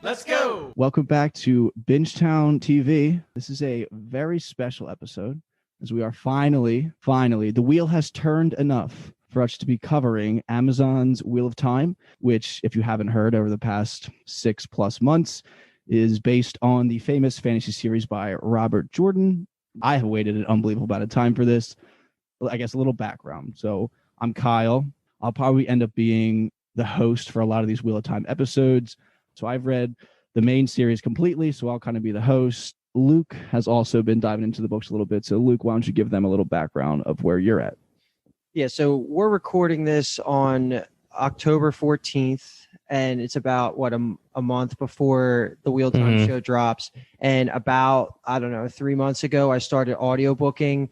Let's go. Welcome back to BingetownTV. This is a very special episode as we are finally, the wheel has turned enough for us to be covering Amazon's Wheel of Time, which, if you haven't heard over the past 6+ months, is based on the famous fantasy series by Robert Jordan. I have waited an unbelievable amount of time for this. I guess a little background. So I'm Kyle. I'll probably end up being the host for a lot of these Wheel of Time episodes. So I've read the main series completely, so I'll kind of be the host. Luke has also been diving into the books a little bit. So Luke, why don't you give them a little background of where you're at? Yeah, so we're recording this on October 14th, and it's about, a month before the Wheel of Time show drops. And about, 3 months ago, I started audiobooking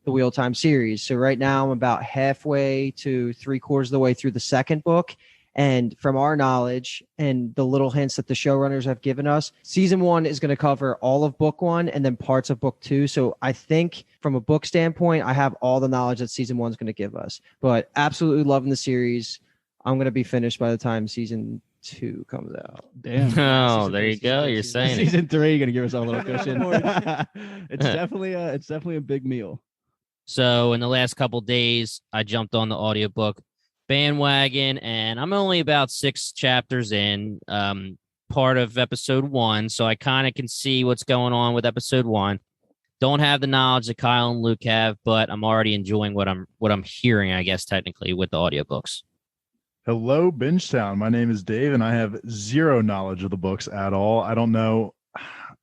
the Wheel of Time series. So right now I'm about halfway to 3/4 of the way through the second book. And from our knowledge and the little hints that the showrunners have given us, season 1 is going to cover all of book 1 and then parts of book 2. So I think from a book standpoint, I have all the knowledge that season 1 is going to give us. But absolutely loving the series. I'm going to be finished by the time season 2 comes out. Damn. Oh, there you go. You're saying it. Season 3, you're going to give yourself a little cushion. It's definitely a big meal. So in the last couple days, I jumped on the audiobook bandwagon, and I'm only about 6 chapters in, part of episode 1, so I kind of can see what's going on with episode 1. Don't have the knowledge that Kyle and Luke have, but I'm already enjoying what I'm hearing, I guess, technically, with the audiobooks. Hello, Bingetown. My name is Dave, and I have zero knowledge of the books at all. I don't know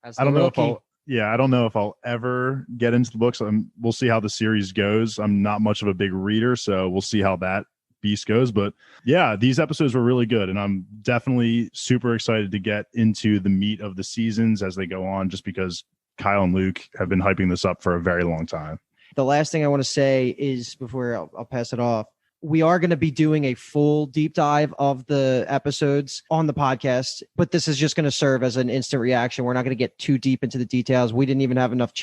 if I'll ever get into the books. We'll see how the series goes. I'm not much of a big reader, so we'll see how that beast goes. But yeah, these episodes were really good, and I'm definitely super excited to get into the meat of the seasons as they go on, just because Kyle and Luke have been hyping this up for a very long time. The last thing I want to say is, before I'll pass it off, we are going to be doing a full deep dive of the episodes on the podcast, but this is just going to serve as an instant reaction. We're not going to get too deep into the details. We didn't even have enough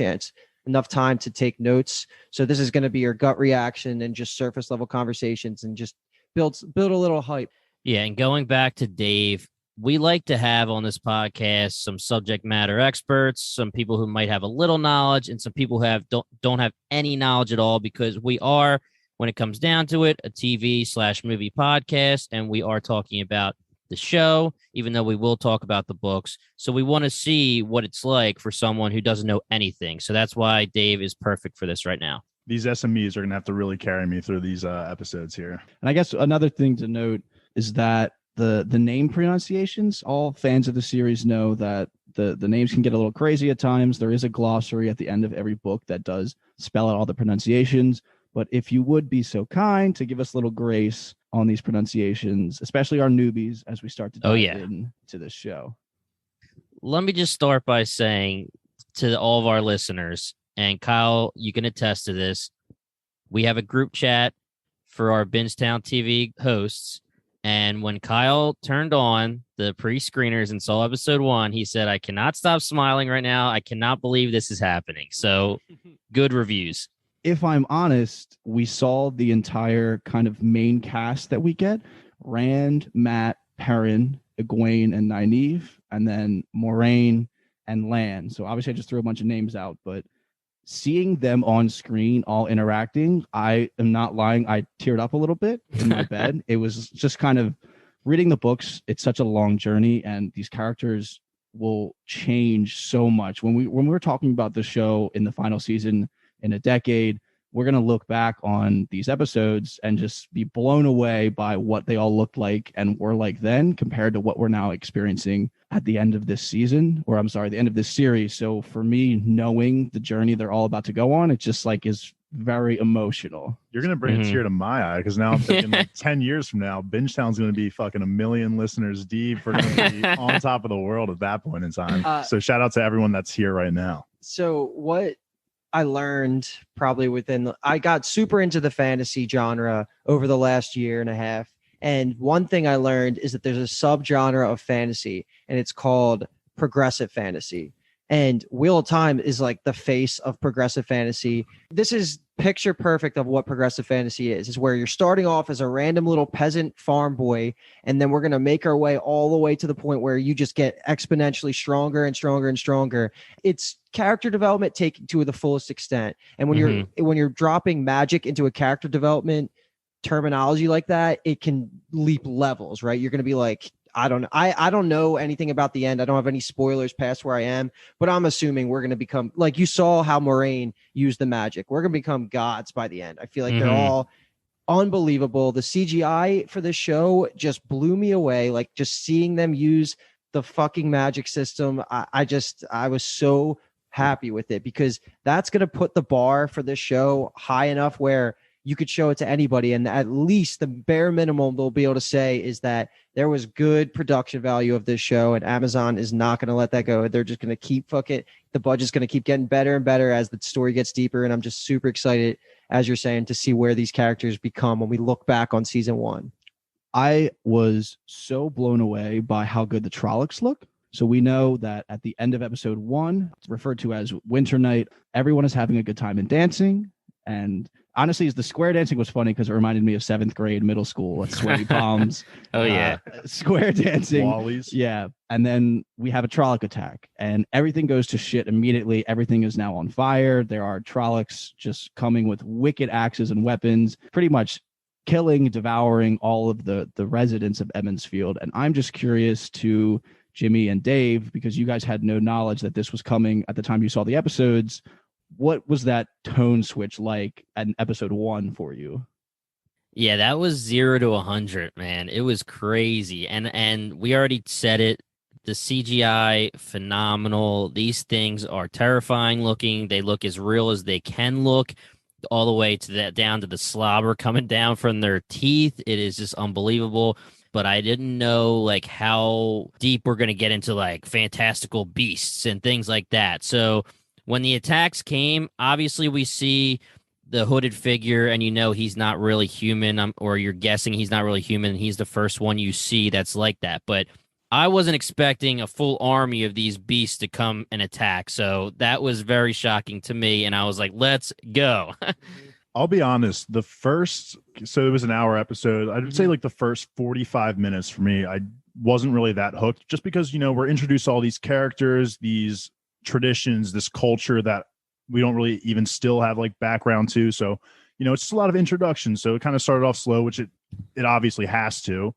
time to take notes. So this is going to be your gut reaction and just surface level conversations and just build a little hype. Yeah. And going back to Dave, we like to have on this podcast some subject matter experts, some people who might have a little knowledge, and some people who don't have any knowledge at all, because we are, when it comes down to it, a TV/movie podcast, and we are talking about the show, even though we will talk about the books. So we want to see what it's like for someone who doesn't know anything. So that's why Dave is perfect for this right now. These SMEs are going to have to really carry me through these episodes here. And I guess another thing to note is that the name pronunciations, all fans of the series know that the names can get a little crazy at times. There is a glossary at the end of every book that does spell out all the pronunciations. But if you would be so kind to give us a little grace on these pronunciations, especially our newbies, as we start to dive into this show. Let me just start by saying to all of our listeners, and Kyle, you can attest to this, we have a group chat for our Bingetown TV hosts. And when Kyle turned on the pre-screeners and saw episode 1, he said, "I cannot stop smiling right now. I cannot believe this is happening." So good reviews. If I'm honest, we saw the entire kind of main cast that we get: Rand, Matt, Perrin, Egwene, and Nynaeve, and then Moraine and Lan. So obviously I just threw a bunch of names out, but seeing them on screen all interacting, I am not lying, I teared up a little bit in my bed. It was just kind of reading the books. It's such a long journey, and these characters will change so much. When we're talking about the show in the final season in a decade, we're going to look back on these episodes and just be blown away by what they all looked like and were like then compared to what we're now experiencing at the end of this season, or I'm sorry, the end of this series. So for me, knowing the journey they're all about to go on, it just is very emotional. You're going to bring a tear to my eye, because now I'm thinking 10 years from now, Bingetown's going to be fucking 1 million listeners deep. We're going to be on top of the world at that point in time. So shout out to everyone that's here right now. So what I learned probably I got super into the fantasy genre over the last year and a half. And one thing I learned is that there's a subgenre of fantasy, and it's called progressive fantasy. And Wheel of Time is like the face of progressive fantasy. This is picture perfect of what progressive fantasy is where you're starting off as a random little peasant farm boy, and then we're going to make our way all the way to the point where you just get exponentially stronger and stronger and stronger. It's character development taken to the fullest extent. And when you're dropping magic into a character development terminology like that, it can leap levels, right? You're going to be like, I don't know anything about the end. I don't have any spoilers past where I am, but I'm assuming we're going to become, like you saw how Moraine used the magic. We're going to become gods by the end. I feel like they're all unbelievable. The CGI for this show just blew me away. Like just seeing them use the fucking magic system. I was so happy with it because that's going to put the bar for this show high enough where you could show it to anybody, and at least the bare minimum they'll be able to say is that there was good production value of this show, and Amazon is not going to let that go. They're just going to keep the budget's going to keep getting better and better as the story gets deeper, and I'm just super excited, as you're saying, to see where these characters become when we look back on season 1. I was so blown away by how good the Trollocs look. So we know that at the end of episode 1, it's referred to as Winter Night, everyone is having a good time and dancing, and honestly, the square dancing was funny because it reminded me of 7th grade middle school. It's sweaty palms. Square dancing. Wallies. Yeah. And then we have a Trolloc attack and everything goes to shit immediately. Everything is now on fire. There are Trollocs just coming with wicked axes and weapons, pretty much killing, devouring all of the residents of Emmonsfield. And I'm just curious to Jimmy and Dave, because you guys had no knowledge that this was coming at the time you saw the episodes. What was that tone switch like in episode 1 for you? Yeah, that was 0 to 100, man. It was crazy. And we already said it. The CGI, phenomenal. These things are terrifying looking. They look as real as they can look, all the way to that down to the slobber coming down from their teeth. It is just unbelievable. But I didn't know like how deep we're going to get into like fantastical beasts and things like that. So when the attacks came, obviously we see the hooded figure and you know he's not really human, or you're guessing he's not really human. He's the first one you see that's like that. But I wasn't expecting a full army of these beasts to come and attack. So that was very shocking to me. And I was like, let's go. I'll be honest. So it was an hour episode. I'd say like the first 45 minutes for me, I wasn't really that hooked just because, we're introduced to all these characters, these traditions, this culture that we don't really even still have like background to. So, it's just a lot of introduction. So it kind of started off slow, which it obviously has to.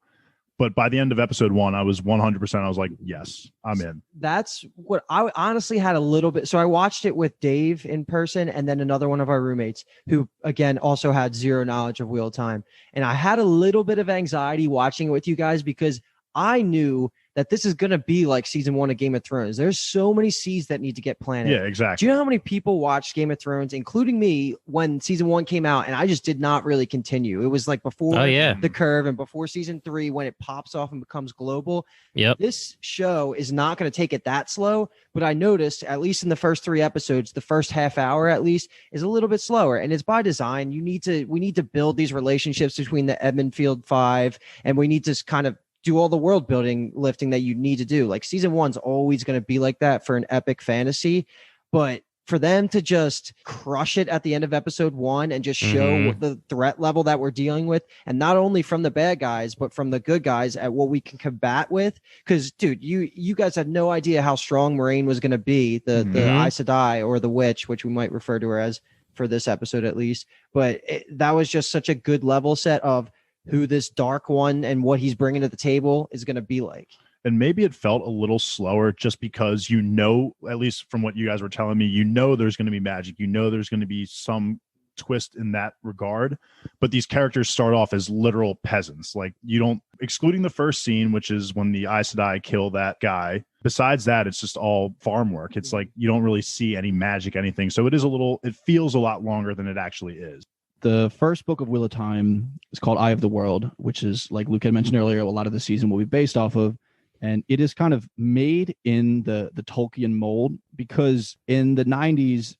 But by the end of episode 1, I was 100%. I was like, yes, I'm in. That's what I honestly had a little bit. So I watched it with Dave in person and then another one of our roommates who, again, also had zero knowledge of Wheel of Time. And I had a little bit of anxiety watching it with you guys because I knew that this is going to be like season 1 of Game of Thrones. There's so many seeds that need to get planted. Yeah, exactly. Do you know how many people watched Game of Thrones, including me, when season 1 came out, and I just did not really continue? It was like before the curve and before season 3 when it pops off and becomes global. Yep. This show is not going to take it that slow, but I noticed, at least in the first 3 episodes, the first half hour at least is a little bit slower, and it's by design. We need to build these relationships between the Edmundfield Five, and we need to kind of do all the world building lifting that you need to do. Like season 1's always going to be like that for an epic fantasy, but for them to just crush it at the end of episode 1 and just show the threat level that we're dealing with, and not only from the bad guys, but from the good guys at what we can combat with. Because, dude, you guys had no idea how strong Moraine was going to be, the Aes Sedai, or the witch, which we might refer to her as for this episode at least. But that was just such a good level set of who this dark one and what he's bringing to the table is going to be like. And maybe it felt a little slower just because, at least from what you guys were telling me, there's going to be magic, there's going to be some twist in that regard. But these characters start off as literal peasants. Like, excluding the first scene, which is when the Aes Sedai kill that guy. Besides that, it's just all farm work. It's like you don't really see any magic, anything. So it feels a lot longer than it actually is. The first book of Wheel of Time is called Eye of the World, which is, like Luke had mentioned earlier, a lot of the season will be based off of. And it is kind of made in the Tolkien mold, because in the 90s,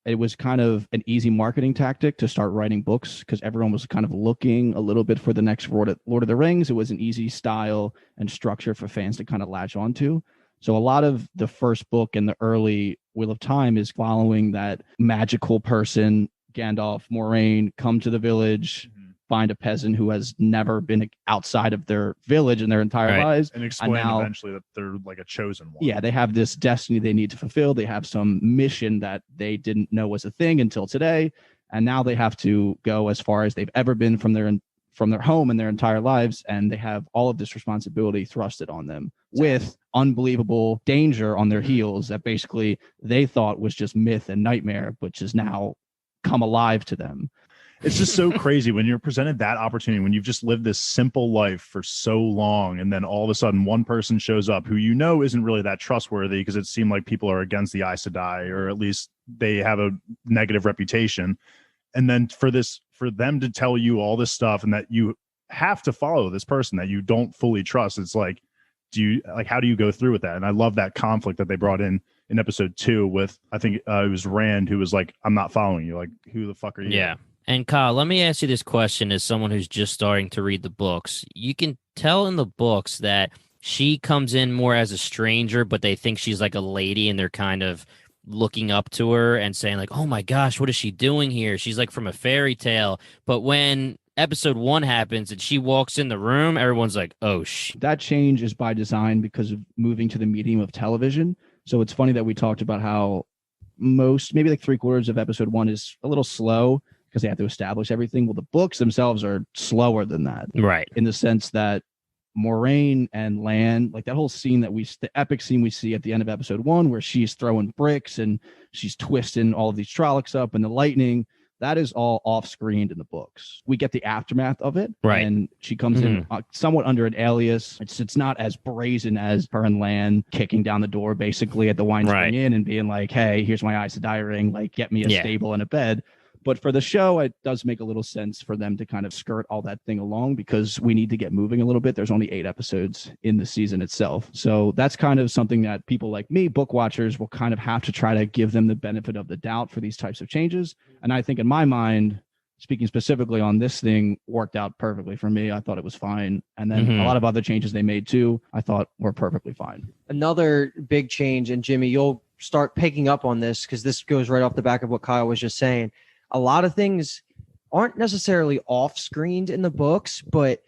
it was kind of an easy marketing tactic to start writing books because everyone was kind of looking a little bit for the next Lord of the Rings. It was an easy style and structure for fans to kind of latch onto. So a lot of the first book in the early Wheel of Time is following that magical person, Gandalf, Moraine, come to the village, find a peasant who has never been outside of their village in their entire lives. And explain eventually that they're like a chosen one. Yeah, they have this destiny they need to fulfill. They have some mission that they didn't know was a thing until today. And now they have to go as far as they've ever been from their home in their entire lives. And they have all of this responsibility thrusted on them with unbelievable danger on their heels that basically they thought was just myth and nightmare, which has now come alive to them. It's just so crazy when you're presented that opportunity, when you've just lived this simple life for so long, and then all of a sudden one person shows up who you know isn't really that trustworthy because it seemed like people are against the Aes Sedai, or at least they have a negative reputation. And then for them to tell you all this stuff and that you have to follow this person that you don't fully trust, it's like, how do you go through with that? And I love that conflict that they brought in episode 2 with, I think it was Rand, who was like, I'm not following you. Like, who the fuck are you? Yeah. And Kyle, let me ask you this question as someone who's just starting to read the books. You can tell in the books that she comes in more as a stranger, but they think she's like a lady and they're kind of looking up to her and saying like, oh my gosh, what is she doing here? She's like from a fairy tale. But when episode 1 happens and she walks in the room, everyone's like, oh shit. That change is by design because of moving to the medium of television. So it's funny that we talked about how maybe like 3/4 of episode 1 is a little slow because they have to establish everything. Well, the books themselves are slower than that. Right. In the sense that Moraine and Lan, like that whole scene the epic scene we see at the end of episode 1 where she's throwing bricks and she's twisting all of these Trollocs up and the lightning, that is all off-screened in the books. We get the aftermath of it. Right. And she comes in somewhat under an alias. It's not as brazen as her and Lan kicking down the door basically at the Wine Spring Inn and being like, hey, here's my Aes Sedai ring, like get me a stable and a bed. But for the show, it does make a little sense for them to kind of skirt all that thing along because we need to get moving a little bit. There's only 8 episodes in the season itself. So that's kind of something that people like me, book watchers, will kind of have to try to give them the benefit of the doubt for these types of changes. And I think in my mind, speaking specifically on this thing, worked out perfectly for me. I thought it was fine. And then a lot of other changes they made too, I thought were perfectly fine. Another big change, and Jimmy, you'll start picking up on this because this goes right off the back of what Kyle was just saying. A lot of things aren't necessarily off-screened in the books, but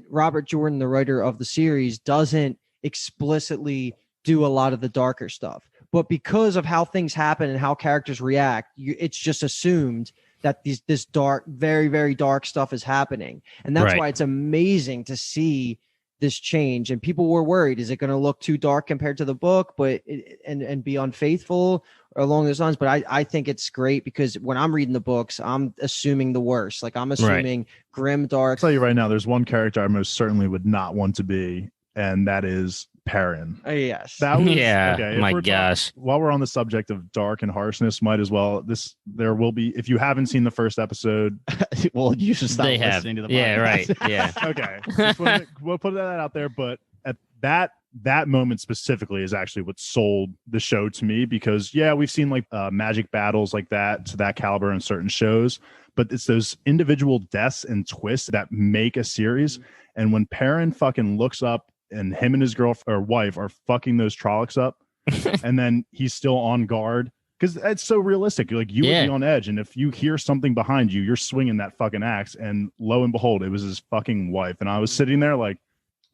Robert Jordan, the writer of the series, doesn't explicitly do a lot of the darker stuff. But because of how things happen and how characters react, it's just assumed that this dark, very, very dark stuff is happening. And that's why it's amazing to see this change. And people were worried, is it going to look too dark compared to the book, and be unfaithful along those lines? But I think it's great because when I'm reading the books, I'm assuming the worst. Like I'm assuming grim, dark. I'll tell you right now, there's one character I most certainly would not want to be, and that is Perrin. Yes. That was, okay, my gosh. While we're on the subject of dark and harshness, might as well, there will be, if you haven't seen the first episode. Well, you should stop listening to the podcast. Yeah, right. Yeah. Okay. We'll put that out there. But at that moment specifically is actually what sold the show to me because, we've seen like magic battles like that to that caliber in certain shows, but it's those individual deaths and twists that make a series. And when Perrin fucking looks up and him and his girlfriend or wife are fucking those Trollocs up and then he's still on guard because it's so realistic. Like you would be on edge. And if you hear something behind you, you're swinging that fucking axe. And lo and behold, it was his fucking wife. And I was sitting there like,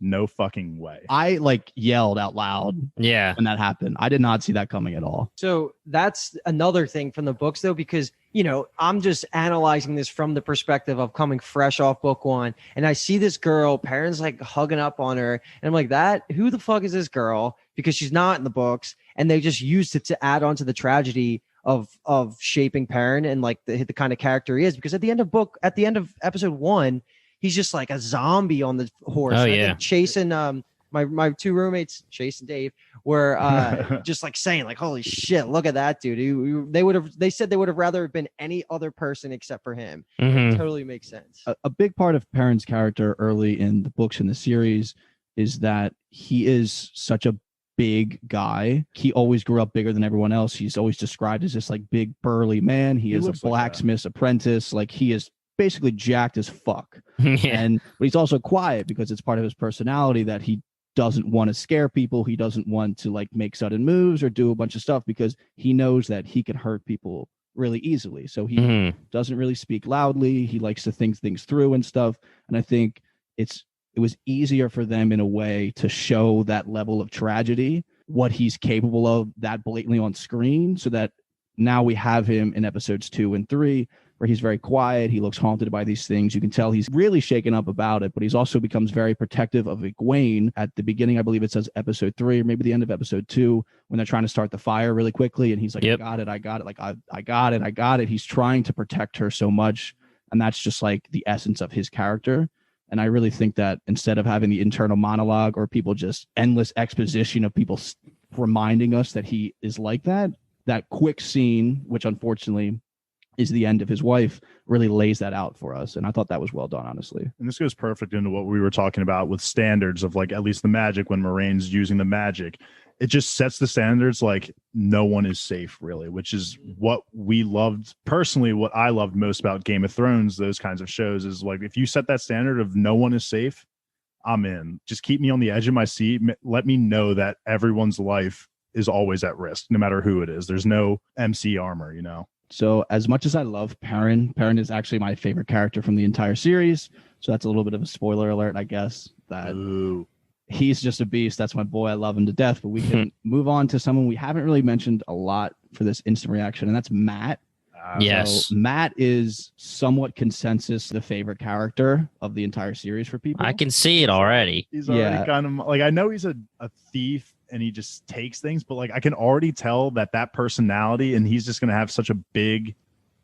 no fucking way. I yelled out loud when that happened. I did not see that coming at all. So that's another thing from the books though, because I'm just analyzing this from the perspective of coming fresh off book 1, and I see this girl, parents like hugging up on her, and I'm like, who the fuck is this girl? Because she's not in the books, and they just used it to add on to the tragedy of shaping Perrin and like the kind of character he is. Because at the end of episode 1, he's just like a zombie on the horse. Oh, I think Chase and my 2 roommates, Chase and Dave, were just like saying like, holy shit, look at that dude. They said they would have rather been any other person except for him. It totally makes sense. A big part of Perrin's character early in the books in the series is that he is such a big guy. He always grew up bigger than everyone else. He's always described as this like big burly man. He is a blacksmith's apprentice. Like he is basically jacked as fuck. But he's also quiet because it's part of his personality that he doesn't want to scare people. He doesn't want to like make sudden moves or do a bunch of stuff because he knows that he can hurt people really easily. So he doesn't really speak loudly. He likes to think things through and stuff. And I think it was easier for them in a way to show that level of tragedy, what he's capable of, that blatantly on screen, so that now we have him in episodes 2 and 3 where he's very quiet. He looks haunted by these things. You can tell he's really shaken up about it, but he's also becomes very protective of Egwene at the beginning. I believe it says episode 3 or maybe the end of episode 2 when they're trying to start the fire really quickly. And he's like, I got it. Like, I got it. He's trying to protect her so much. And that's just like the essence of his character. And I really think that instead of having the internal monologue or people just endless exposition of people reminding us that he is like that quick scene, which unfortunately is the end of his wife, really lays that out for us. And I thought that was well done, honestly. And this goes perfect into what we were talking about with standards of like at least the magic when Moraine's using the magic. It just sets the standards like no one is safe, really, which is what we loved personally. What I loved most about Game of Thrones, those kinds of shows, is like if you set that standard of no one is safe, I'm in. Just keep me on the edge of my seat. Let me know that everyone's life is always at risk, no matter who it is. There's no MC armor, you know? So as much as I love Perrin is actually my favorite character from the entire series. So that's a little bit of a spoiler alert, I guess, that he's just a beast. That's my boy. I love him to death. But we can move on to someone we haven't really mentioned a lot for this instant reaction, and that's Matt. Yes. So Matt is somewhat consensus the favorite character of the entire series for people. I can see it already. He's already kind of like, I know he's a thief and he just takes things, but like I can already tell that personality, and he's just going to have such a big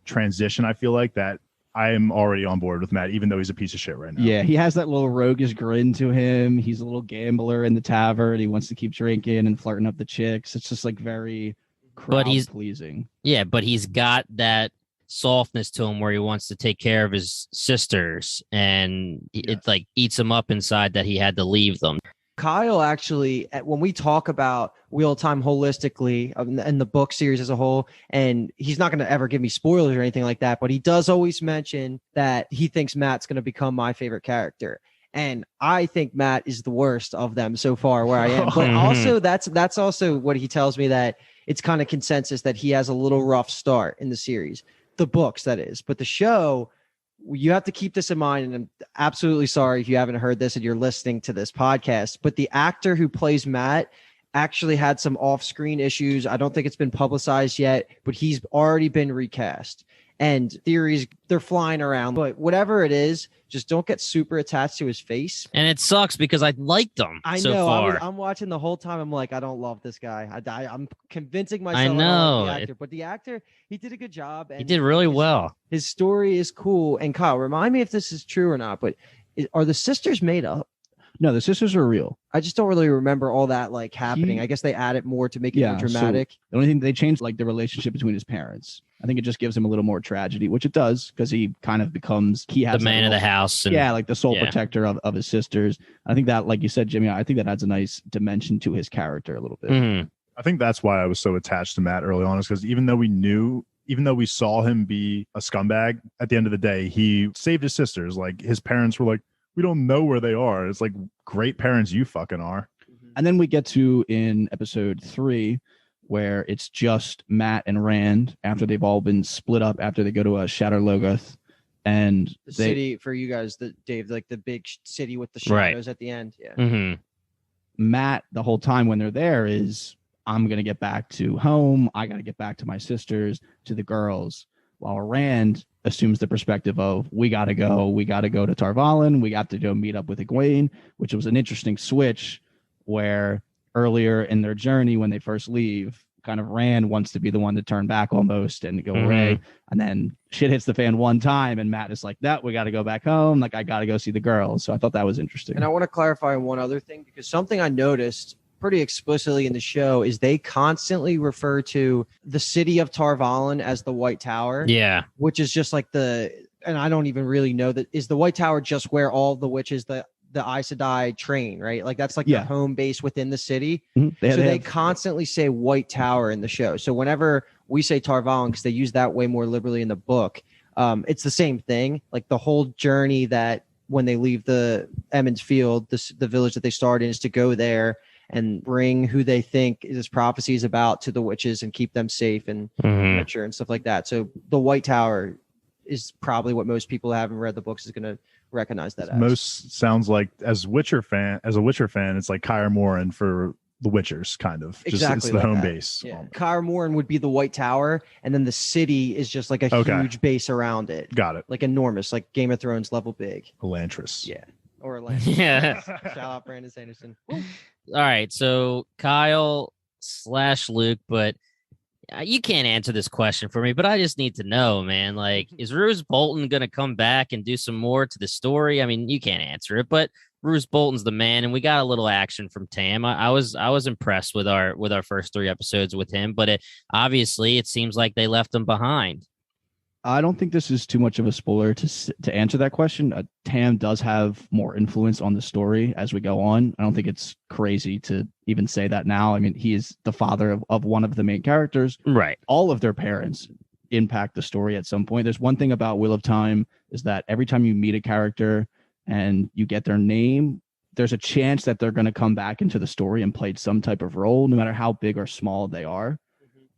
transition. I feel like that I am already on board with Matt, even though he's a piece of shit right now. Yeah, he has that little roguish grin to him. He's a little gambler in the tavern. He wants to keep drinking and flirting up the chicks. It's just like very crowd pleasing. Yeah, but he's got that softness to him where he wants to take care of his sisters, and it like eats him up inside that he had to leave them. Kyle, actually, when we talk about Wheel of Time holistically and the book series as a whole, and he's not going to ever give me spoilers or anything like that, but he does always mention that he thinks Matt's going to become my favorite character. And I think Matt is the worst of them so far where I am. But also that's also what he tells me, that it's kind of consensus that he has a little rough start in the series, the books, that is. But the show, you have to keep this in mind, and I'm absolutely sorry if you haven't heard this and you're listening to this podcast, but the actor who plays Matt actually had some off-screen issues. I don't think it's been publicized yet, but he's already been recast. And theories, they're flying around. But whatever it is, just don't get super attached to his face. And it sucks because I liked him so far. I'm watching the whole time. I'm like, I don't love this guy. I'm convincing myself. I know. The actor. But the actor, he did a good job. And he did really well. His story is cool. And Kyle, remind me if this is true or not, but are the sisters made up? No, the sisters are real. I just don't really remember all that like happening. I guess they add it more to make it more dramatic. So the only thing they changed, like the relationship between his parents. I think it just gives him a little more tragedy, which it does, because he kind of becomes the man of the house. And, like the sole protector of his sisters. I think that, like you said, Jimmy, I think that adds a nice dimension to his character a little bit. Mm-hmm. I think that's why I was so attached to Matt early on, is because even though we saw him be a scumbag, at the end of the day, he saved his sisters. Like his parents were like, we don't know where they are. It's like, great parents you fucking are. And then we get to in episode 3, where it's just Matt and Rand after they've all been split up after they go to a Shatter Logoth. And the city for you guys, Dave, like the big city with the shadows at the end. Yeah. Mm-hmm. Matt, the whole time when they're there, is, I'm going to get back to home. I got to get back to my sisters, to the girls. While Rand assumes the perspective of, we got to go to Tarvalin. We got to go meet up with Egwene, which was an interesting switch, where earlier in their journey, when they first leave, kind of Rand wants to be the one to turn back almost and go away. And then shit hits the fan one time, and Matt is like, that we got to go back home. Like, I got to go see the girls. So I thought that was interesting. And I want to clarify one other thing, because something I noticed pretty explicitly in the show is they constantly refer to the city of Tarvalin as the White Tower. Yeah. Which is just like and I don't even really know that. Is the White Tower just where all the witches, the Aes Sedai train, right? Like that's like their home base within the city. Mm-hmm. They constantly say White Tower in the show. So whenever we say Tarvalin, because they use that way more liberally in the book, it's the same thing. Like the whole journey that when they leave the Emmons Field, the village that they started in, is to go there and bring who they think this prophecy is about to the witches and keep them safe and mature and stuff like that. So the White Tower is probably what most people who haven't read the books is going to recognize that as. Most sounds like as a Witcher fan, it's like Kaer Morhen for the Witchers, kind of. Exactly, just, it's the like home that. base. Yeah. Kaer Morhen would be the White Tower, and then the city is just like a huge base around it. Got it. Like enormous, like Game of Thrones level big. Elantris. Yeah. Or Elantris. Yeah. Shout out Brandon Sanderson. Woo. All right, so Kyle/Luke, but you can't answer this question for me, but I just need to know, man. Like, is Roose Bolton going to come back and do some more to the story? I mean, you can't answer it, but Roose Bolton's the man, and we got a little action from Tam. I was impressed with our first 3 episodes with him, but obviously it seems like they left him behind. I don't think this is too much of a spoiler to answer that question. Tam does have more influence on the story as we go on. I don't think it's crazy to even say that now. I mean, he is the father of one of the main characters. Right. All of their parents impact the story at some point. There's one thing about Wheel of Time is that every time you meet a character and you get their name, there's a chance that they're going to come back into the story and play some type of role, no matter how big or small they are.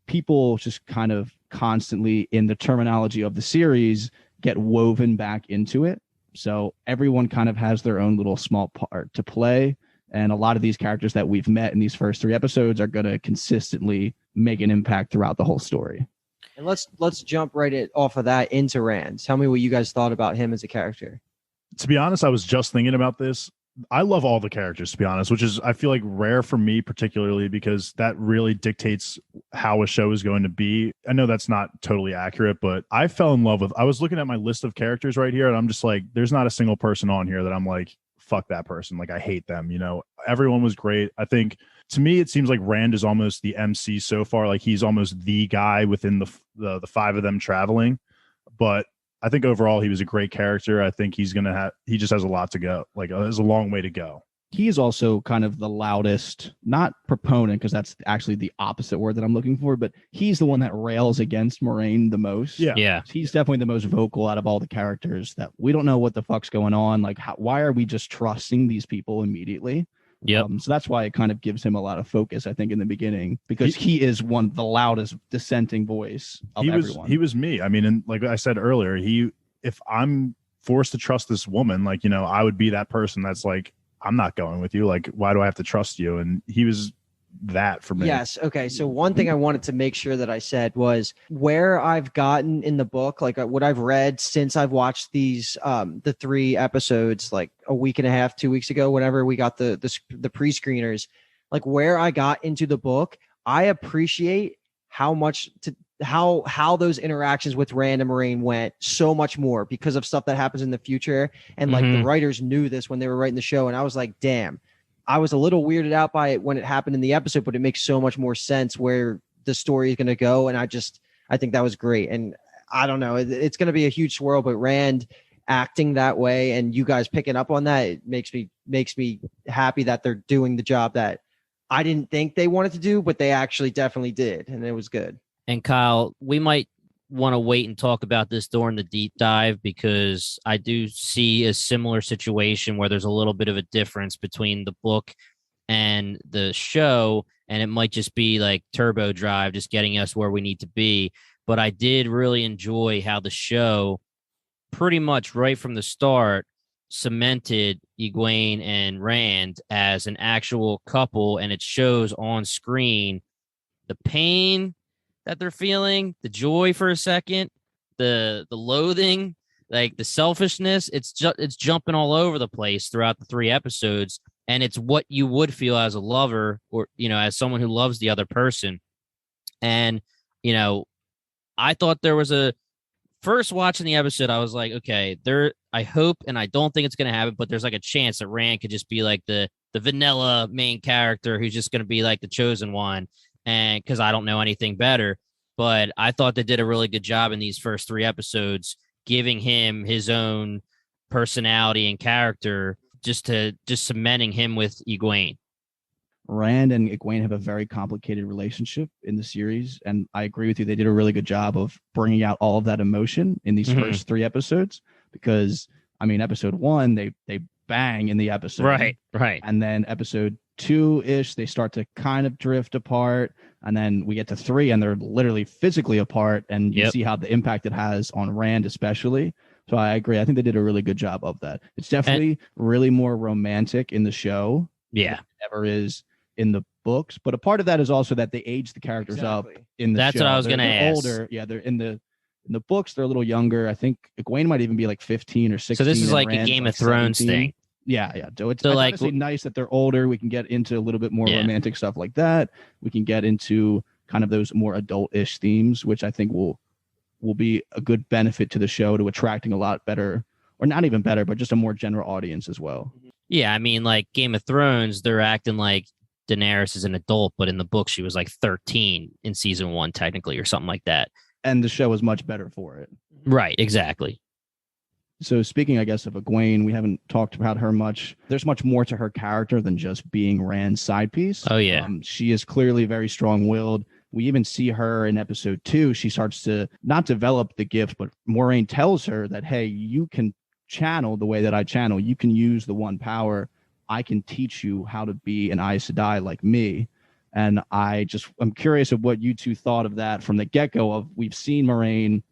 People just kind of constantly, in the terminology of the series, get woven back into it. So everyone kind of has their own little small part to play. And a lot of these characters that we've met in these first 3 episodes are going to consistently make an impact throughout the whole story. And let's jump off of that into Rand. Tell me what you guys thought about him as a character. To be honest, I was just thinking about this. I love all the characters, to be honest, which is, I feel like, rare for me, particularly because that really dictates how a show is going to be. I know that's not totally accurate, but I fell in love with, I was looking at my list of characters right here, and I'm just like, there's not a single person on here that I'm like, fuck that person. Like, I hate them. You know, everyone was great. I think, to me, it seems like Rand is almost the MC so far. Like, he's almost the guy within the 5 of them traveling. But I think overall he was a great character. I think he just has a lot to go. Like, there's a long way to go. He is also kind of the loudest, not proponent, because that's actually the opposite word that I'm looking for, but he's the one that rails against Moiraine the most. Yeah. He's definitely the most vocal out of all the characters, that we don't know what the fuck's going on. Like, why are we just trusting these people immediately? Yep. So that's why it kind of gives him a lot of focus, I think, in the beginning, because he is the loudest dissenting voice of everyone. He was me. I mean, and like I said earlier, if I'm forced to trust this woman, like, you know, I would be that person that's like, I'm not going with you. Like, why do I have to trust you? And he was that for me. Yes. Okay. So one thing I wanted to make sure that I said was where I've gotten in the book, like what I've read since I've watched these, the 3 episodes, like a week and a half, 2 weeks ago, whenever we got the pre-screeners, like where I got into the book, I appreciate how those interactions with Rand and Moiraine went so much more because of stuff that happens in the future. And like the writers knew this when they were writing the show. And I was like, damn, I was a little weirded out by it when it happened in the episode, but it makes so much more sense where the story is going to go. And I think that was great. And I don't know, it's going to be a huge swirl, but Rand acting that way and you guys picking up on that, it makes me happy that they're doing the job that I didn't think they wanted to do, but they actually definitely did. And it was good. And Kyle, we might want to wait and talk about this during the deep dive, because I do see a similar situation where there's a little bit of a difference between the book and the show, and it might just be like turbo drive, just getting us where we need to be. But I did really enjoy how the show pretty much right from the start cemented Egwene and Rand as an actual couple, and it shows on screen the pain that they're feeling, the joy for a second, the loathing, like the selfishness. It's jumping all over the place throughout the 3 episodes, and it's what you would feel as a lover, or, you know, as someone who loves the other person. And, you know, I thought there was first watching the episode, I was like, okay, I hope, and I don't think it's going to happen, but there's like a chance that Rand could just be like the vanilla main character who's just going to be like the chosen one. And because I don't know anything better, but I thought they did a really good job in these first 3 episodes, giving him his own personality and character, just cementing him with Egwene. Rand and Egwene have a very complicated relationship in the series, and I agree with you. They did a really good job of bringing out all of that emotion in these first 3 episodes, because I mean, episode 1, they bang in the episode. Right. And then episode 2-ish, they start to kind of drift apart. And then we get to 3 and they're literally physically apart. And you see how the impact it has on Rand, especially. So I agree. I think they did a really good job of that. It's definitely really more romantic in the show. Yeah. Than it ever is in the books. But a part of that is also that they age the characters up in the That's show. what I was going to ask. Older. Yeah, they're in the books, they're a little younger. I think Egwene might even be like 15 or 16. So this is like Rand's a Game of Thrones 17. thing. Yeah. So it's So like nice that they're older. We can get into a little bit more romantic stuff like that. We can get into kind of those more adult-ish themes, which I think will be a good benefit to the show, to attracting a lot better, or not even better, but just a more general audience as well. Yeah, I mean, like Game of Thrones, they're acting like Daenerys is an adult, but in the book she was like 13 in season 1 technically, or something like that. And the show is much better for it. Right, exactly. So speaking, I guess, of Egwene, we haven't talked about her much. There's much more to her character than just being Rand's side piece. Oh, yeah. She is clearly very strong-willed. We even see her in episode 2. She starts to not develop the gift, but Moiraine tells her that, hey, you can channel the way that I channel. You can use the one power. I can teach you how to be an Aes Sedai like me. And I'm curious of what you two thought of that from the get-go of, we've seen Moiraine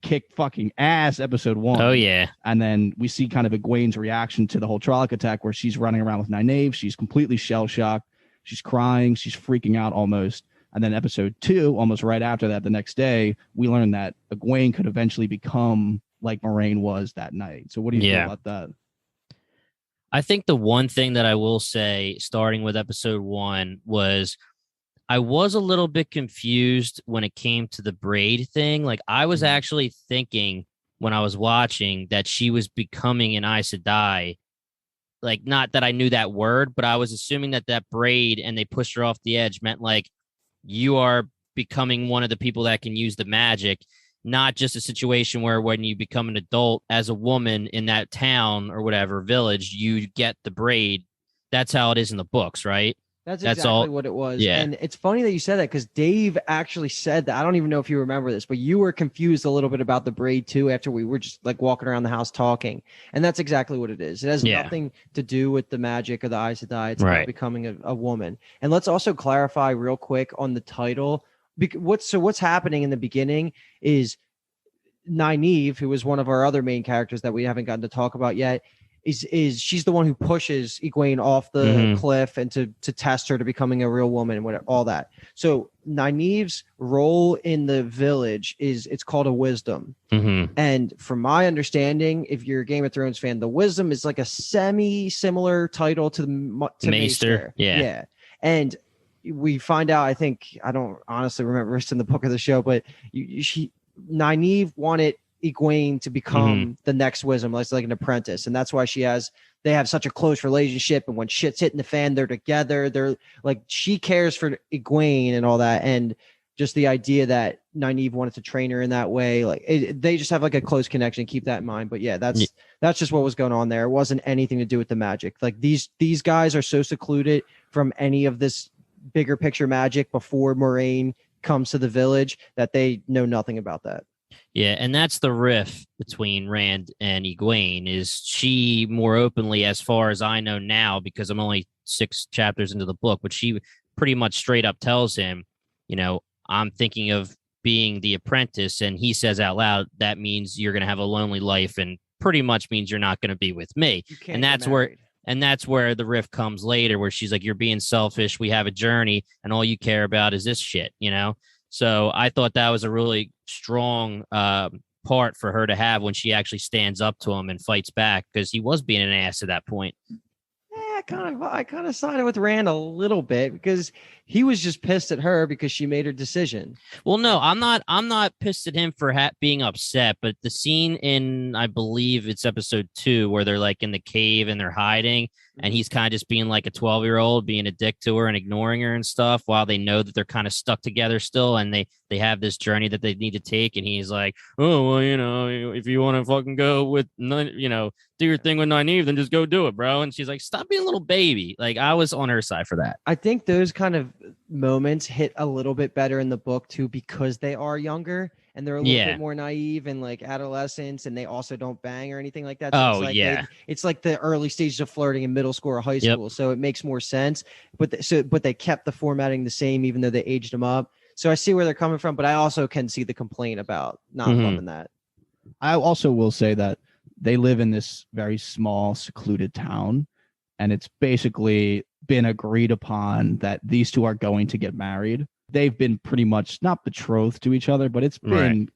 kick fucking ass episode 1. Oh, yeah. And then we see kind of Egwene's reaction to the whole Trolloc attack, where she's running around with Nynaeve. She's completely shell-shocked. She's crying. She's freaking out almost. And then episode 2, almost right after that, the next day, we learn that Egwene could eventually become like Moiraine was that night. So what do you feel about that? I think the one thing that I will say, starting with episode 1, was I was a little bit confused when it came to the braid thing. Like, I was actually thinking when I was watching that she was becoming an Aes Sedai. Like, not that I knew that word, but I was assuming that braid and they pushed her off the edge meant like, you are becoming one of the people that can use the magic, not just a situation where when you become an adult as a woman in that town or whatever village, you get the braid. That's how it is in the books, right? That's exactly what it was. Yeah. And it's funny that you said that, because Dave actually said that. I don't even know if you remember this, but you were confused a little bit about the braid too after we were just like walking around the house talking. And that's exactly what it is. It has nothing to do with the magic of the Aes Sedai. It's about becoming a woman. And let's also clarify real quick on the title. What's happening in the beginning is Nynaeve, who is one of our other main characters that we haven't gotten to talk about yet, is she's the one who pushes Egwene off the cliff and to test her to becoming a real woman and all that. So Nynaeve's role in the village it's called a wisdom. And from my understanding, if you're a Game of Thrones fan, the wisdom is like a semi-similar title to Maester. Yeah. And we find out, I think, I don't honestly remember it's in the book of the show, but Nynaeve wanted Egwene to become the next wisdom, like an apprentice, and that's why they have such a close relationship. And when shit's hitting the fan, they're together. They're like, she cares for Egwene and all that, and just the idea that Nynaeve wanted to train her in that way, like they just have like a close connection. Keep that in mind. But yeah, that's just what was going on there. It wasn't anything to do with the magic. Like these guys are so secluded from any of this bigger picture magic before Moiraine comes to the village that they know nothing about that. Yeah, and that's the riff between Rand and Egwene. Is she more openly, as far as I know now, because I'm only 6 chapters into the book, but she pretty much straight up tells him, I'm thinking of being the apprentice, and he says out loud, that means you're going to have a lonely life, and pretty much means you're not going to be with me. And that's where the riff comes later, where she's like, you're being selfish. We have a journey, and all you care about is this shit, So I thought that was a really strong part for her to have when she actually stands up to him and fights back, because he was being an ass at that point. I kind of sided with Rand a little bit, because he was just pissed at her because she made her decision. Well, no, I'm not pissed at him for being upset, but the scene in, I believe it's episode 2, where they're like in the cave and they're hiding, and he's kind of just being like a 12-year-old, being a dick to her and ignoring her and stuff, while they know that they're kind of stuck together still, and they have this journey that they need to take. And he's like, oh, well, if you want to fucking go with, do your thing with Nynaeve, then just go do it, bro. And she's like, stop being a little baby. Like, I was on her side for that. I think those kind of moments hit a little bit better in the book too, because they are younger. and they're a little bit more naive and like adolescents, and they also don't bang or anything like that. So it's like the early stages of flirting in middle school or high school. So it makes more sense. But they kept the formatting the same, even though they aged them up. So I see where they're coming from, but I also can see the complaint about not loving that. I also will say that they live in this very small, secluded town, and it's basically been agreed upon that these two are going to get married. They've been pretty much not betrothed to each other, but it's been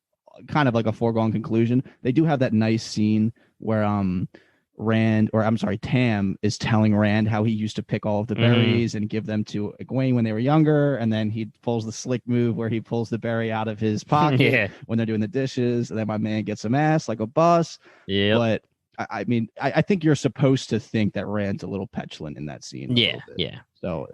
kind of like a foregone conclusion. They do have that nice scene where Tam is telling Rand how he used to pick all of the berries and give them to Egwene when they were younger, and then he pulls the slick move where he pulls the berry out of his pocket when they're doing the dishes, and then my man gets some ass like a boss. But I mean, I think you're supposed to think that Rand's a little petulant in that scene. So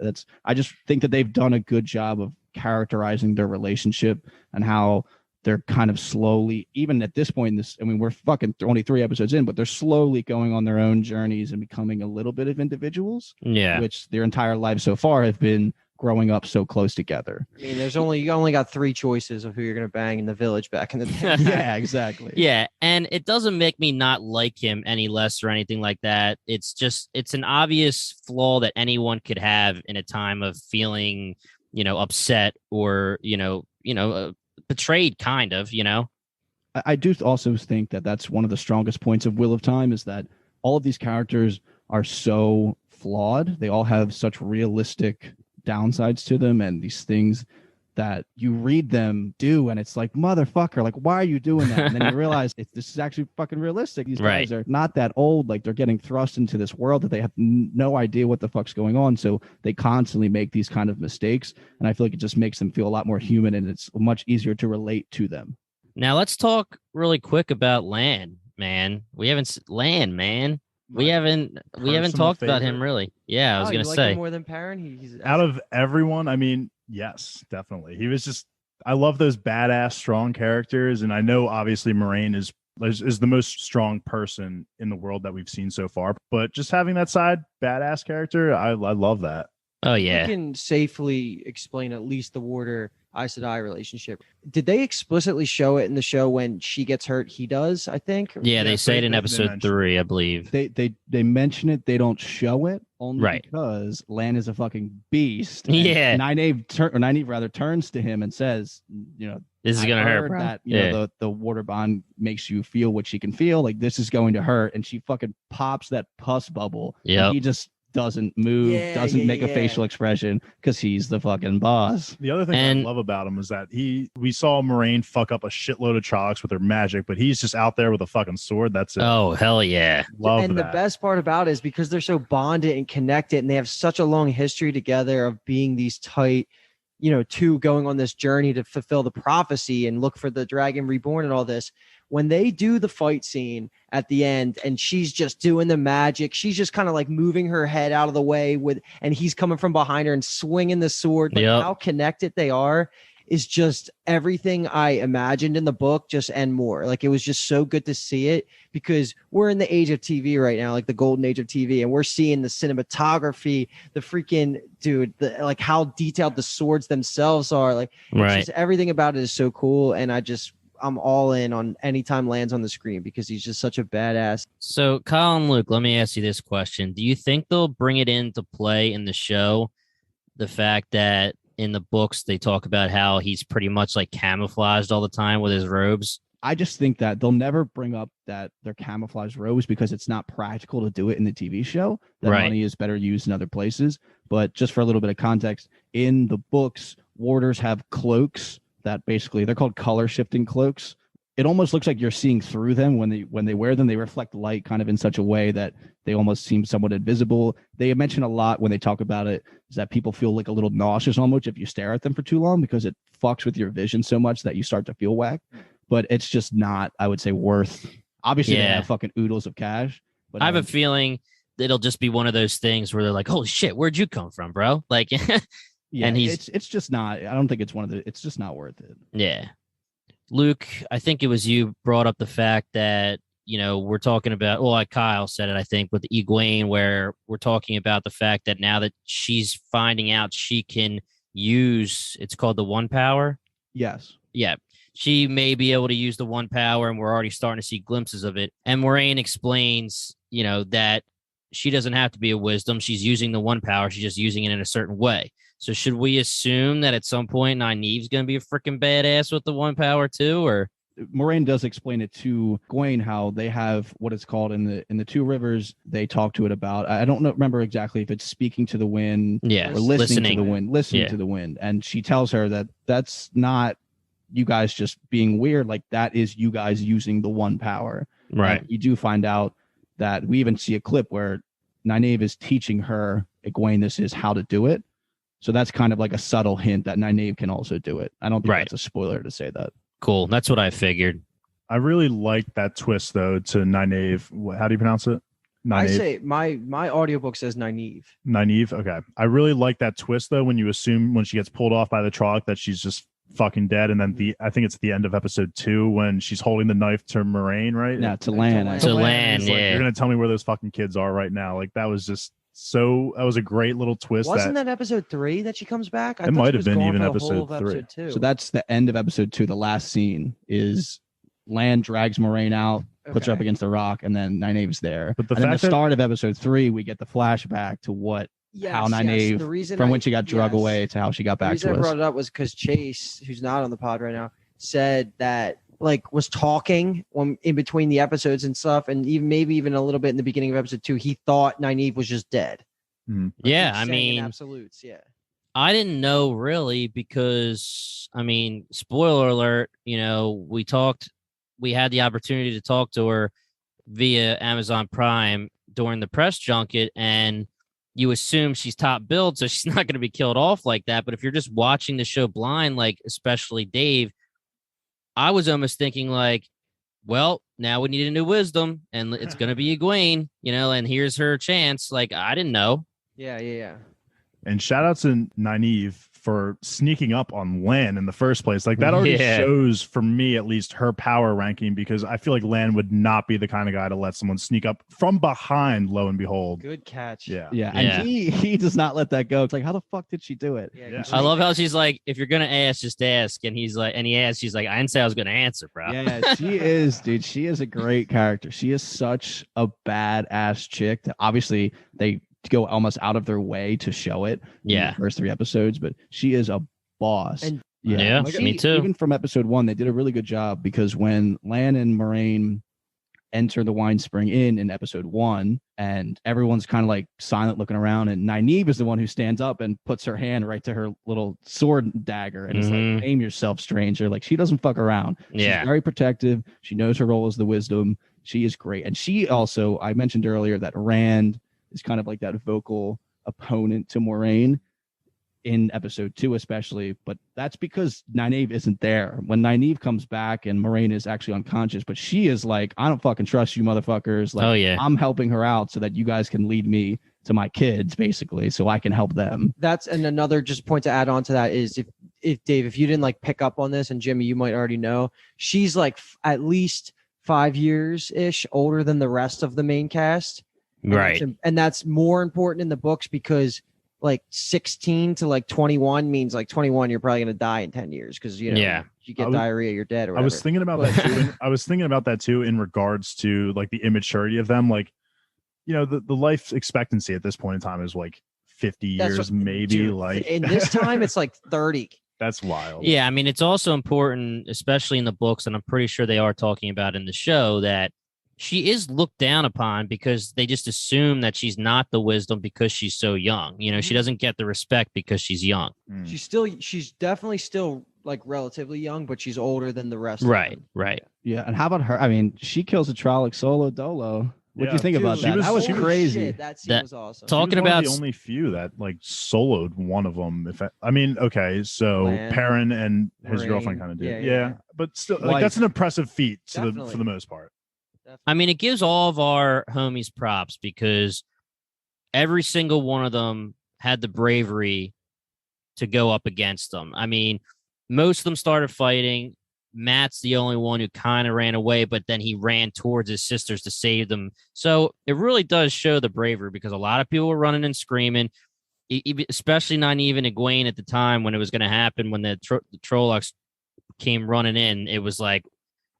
I just think that they've done a good job of characterizing their relationship and how they're kind of slowly, even at this point in this, I mean, we're fucking only 3 episodes in, but they're slowly going on their own journeys and becoming a little bit of individuals. Which their entire lives so far have been growing up so close together. I mean, you only got 3 choices of who you're going to bang in the village back in the day. Yeah, exactly. Yeah, and it doesn't make me not like him any less or anything like that. It's an obvious flaw that anyone could have in a time of feeling, upset or, betrayed, kind of. I do also think that that's one of the strongest points of Wheel of Time, is that all of these characters are so flawed. They all have such realistic downsides to them, and these things that you read them do, and it's like, motherfucker, like, why are you doing that? And then you realize this is actually fucking realistic. These guys are not that old. Like, they're getting thrust into this world that they have no idea what the fuck's going on. So they constantly make these kind of mistakes, and I feel like it just makes them feel a lot more human, and it's much easier to relate to them. Now let's talk really quick about Lan, man. We haven't talked about him really. Yeah, I was gonna say him more than Perrin. He's out of everyone. I mean, yes, definitely. He was just. I love those badass, strong characters, and I know obviously Moraine is the most strong person in the world that we've seen so far. But just having that side badass character, I love that. Oh yeah, you can safely explain at least the Warder Aes Sedai relationship. Did they explicitly show it in the show when she gets hurt? He does, I think. Yeah, they say it in episode 3, I believe. They mention it. They don't show it only because Lan is a fucking beast. Yeah, Nynaeve turns to him and says, this is gonna hurt. That the water bond makes you feel what she can feel. Like, this is going to hurt, and she fucking pops that pus bubble. Yeah, he just doesn't move, doesn't make a facial expression because he's the fucking boss. The other thing I love about him is that we saw Moraine fuck up a shitload of Trollocs with her magic, but he's just out there with a fucking sword. That's it. Oh, hell yeah. Love and that. The best part about it is because they're so bonded and connected, and they have such a long history together of being these tight, two going on this journey to fulfill the prophecy and look for the dragon reborn and all this. When they do the fight scene at the end and she's just doing the magic, she's just kind of like moving her head out of the way and he's coming from behind her and swinging the sword. Like, how connected they are is just everything I imagined in the book, and more. Like, it was just so good to see it, because we're in the age of TV right now, like the golden age of TV, and we're seeing the cinematography, the freaking like how detailed the swords themselves are. Like, just everything about it is so cool, and I'm all in on anytime Lan's on the screen because he's just such a badass. So, Kyle and Luke, let me ask you this question. Do you think they'll bring it into play in the show, the fact that in the books they talk about how he's pretty much like camouflaged all the time with his robes? I just think that they'll never bring up that they're camouflaged robes because it's not practical to do it in the TV show. That money is better used in other places. But just for a little bit of context, in the books, warders have cloaks that basically they're called color shifting cloaks. It almost looks like you're seeing through them when they wear them. They reflect light kind of in such a way that they almost seem somewhat invisible. They mention a lot when they talk about it is that people feel like a little nauseous almost if you stare at them for too long, because it fucks with your vision so much that you start to feel whack. But it's just not, I would say, worth. Obviously, they have fucking oodles of cash. But I have a feeling it'll just be one of those things where they're like, "Holy shit, where'd you come from, bro?" Like. Yeah, and it's just not. I don't think it's just not worth it. Yeah, Luke, I think it was you brought up the fact that we're talking about. Well, like Kyle said it, I think, with Egwene, where we're talking about the fact that now that she's finding out she can use, it's called the One Power. Yes. Yeah, she may be able to use the one power, and we're already starting to see glimpses of it. And Moraine explains, that she doesn't have to be a wisdom. She's using the one power. She's just using it in a certain way. So should we assume that at some point Nynaeve's going to be a freaking badass with the one power too, or? Moraine does explain it to Gawain how they have what it's called in the Two Rivers. They talk to it about. I don't remember exactly if it's speaking to the wind, or listening to the wind, to the wind. And she tells her that that's not you guys just being weird. Like that is you guys using the one power. Right. And you do find out that we even see a clip where Nynaeve is teaching her Gawain this is how to do it. So that's kind of like a subtle hint that Nynaeve can also do it. I don't think that's a spoiler to say that. Cool. That's what I figured. I really like that twist, though, to Nynaeve. How do you pronounce it? Nynaeve. I say my audiobook says Nynaeve. Nynaeve. Okay. I really like that twist, though, when you assume when she gets pulled off by the Trolloc that she's just fucking dead. And then I think it's the end of episode 2 when she's holding the knife to Moraine, right? Yeah, to Lan. To Lan, yeah. Like, you're going to tell me where those fucking kids are right now. Like, that was just that was a great little twist. Wasn't that episode 3 that she comes back? It might have been even episode 3. So that's the end of episode 2. The last scene is Lan drags Moraine out, puts her up against the rock, and then Nynaeve's there. But the start of episode 3, we get the flashback to how Nynaeve, from when she got drug away to how she got back to us. The reason I brought it up was because Chase, who's not on the pod right now, said that was talking in between the episodes and stuff, and maybe even a little bit in the beginning of episode 2, he thought Nynaeve was just dead. Yeah, I mean, absolutes. Yeah, I didn't know really because, I mean, spoiler alert, we had the opportunity to talk to her via Amazon Prime during the press junket, and you assume she's top billed, so she's not going to be killed off like that. But if you're just watching the show blind, like especially Dave, I was almost thinking well, now we need a new wisdom, and it's going to be Egwene, and here's her chance. Like, I didn't know. Yeah. And shout out to Nynaeve for sneaking up on Lan in the first place. Like, that already shows, for me at least, her power ranking, because I feel like Lan would not be the kind of guy to let someone sneak up from behind, lo and behold. Good catch. Yeah. And he does not let that go. It's like, how the fuck did she do it? Yeah. I love how she's like, if you're gonna ask, just ask. And he's like, and he asks, she's like, I didn't say I was gonna answer, bro. Yeah, she is, dude. She is a great character. She is such a badass chick that obviously they go almost out of their way to show it in the first 3 episodes, but she is a boss. And me too. Even from episode 1, they did a really good job, because when Lan and Moraine enter the wine spring in episode 1, and everyone's kind of like silent looking around, and Nynaeve is the one who stands up and puts her hand right to her little sword dagger and is like, aim yourself, stranger. Like, she doesn't fuck around. She's very protective. She knows her role as the wisdom. She is great. And she also, I mentioned earlier that Rand is kind of like that vocal opponent to Moraine in episode 2 especially, but that's because Nynaeve isn't there. When Nynaeve comes back and Moraine is actually unconscious, but she is like, I don't fucking trust you motherfuckers. Like, I'm helping her out so that you guys can lead me to my kids, basically, so I can help them. And another just point to add on to that is, if Dave, if you didn't pick up on this, and Jimmy, you might already know, she's like at least 5 years ish older than the rest of the main cast. Right. And that's more important in the books, because 16 to 21 means 21 you're probably going to die in 10 years, because you get diarrhea, you're dead, or whatever. I was thinking about that too. I was thinking about that too in regards to the immaturity of them. The life expectancy at this point in time is 50 years, maybe. Dude, in this time it's 30. That's wild. Yeah, I mean, it's also important, especially in the books, and I'm pretty sure they are talking about in the show, that she is looked down upon because they just assume that she's not the wisdom because she's so young. She doesn't get the respect because she's young. She's definitely still relatively young, but she's older than the rest. Right, of them. right. Yeah, and how about her? I mean, she kills a Trolloc solo dolo. What do you think about that? That was crazy. Shit, that scene was awesome. Talking about the only few that soloed one of them. Okay, so Perrin and his girlfriend kind of did. Yeah, but still, that's an impressive feat for the most part. I mean, it gives all of our homies props, because every single one of them had the bravery to go up against them. I mean, most of them started fighting. Matt's the only one who kind of ran away, but then he ran towards his sisters to save them. So it really does show the bravery, because a lot of people were running and screaming, especially not even Egwene at the time when it was going to happen, when the Trollocs came running in, it was like,